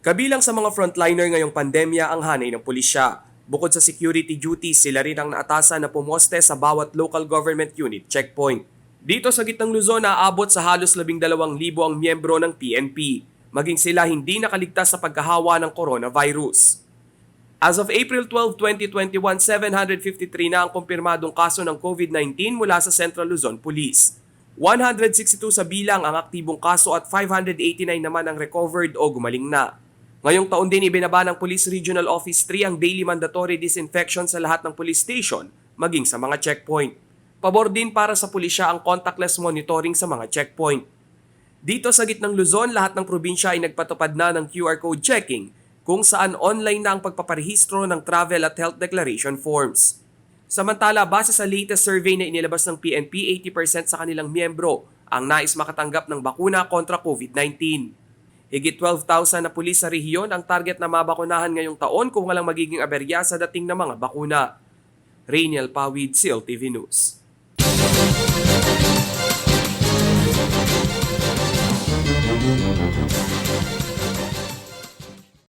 Kabilang sa mga frontliner ngayong pandemya ang hanay ng pulisya. Bukod sa security duties, sila rin ang naatasan na pumoste sa bawat local government unit checkpoint. Dito sa gitnang Luzon, naaabot sa halos 12,000 ang miyembro ng PNP. Maging sila hindi nakaligtas sa pagkahawa ng coronavirus. As of April 12, 2021, 753 na ang kumpirmadong kaso ng COVID-19 mula sa Central Luzon Police. 162 sa bilang ang aktibong kaso at 589 naman ang recovered o gumaling na. Ngayong taon din ibinaba ng Police Regional Office 3 ang daily mandatory disinfection sa lahat ng police station, maging sa mga checkpoint. Pabor din para sa pulisya ang contactless monitoring sa mga checkpoint. Dito sa gitnang Luzon, lahat ng probinsya ay nagpatupad na ng QR code checking kung saan online na ang pagpaparehistro ng travel at health declaration forms. Samantala, base sa latest survey na inilabas ng PNP, 80% sa kanilang miyembro ang nais makatanggap ng bakuna kontra COVID-19. Higit 12,000 na pulis sa rehiyon ang target na mabakunahan ngayong taon kung walang magiging aberya sa dating na mga bakuna. Rainiel Pawid, CLTV News.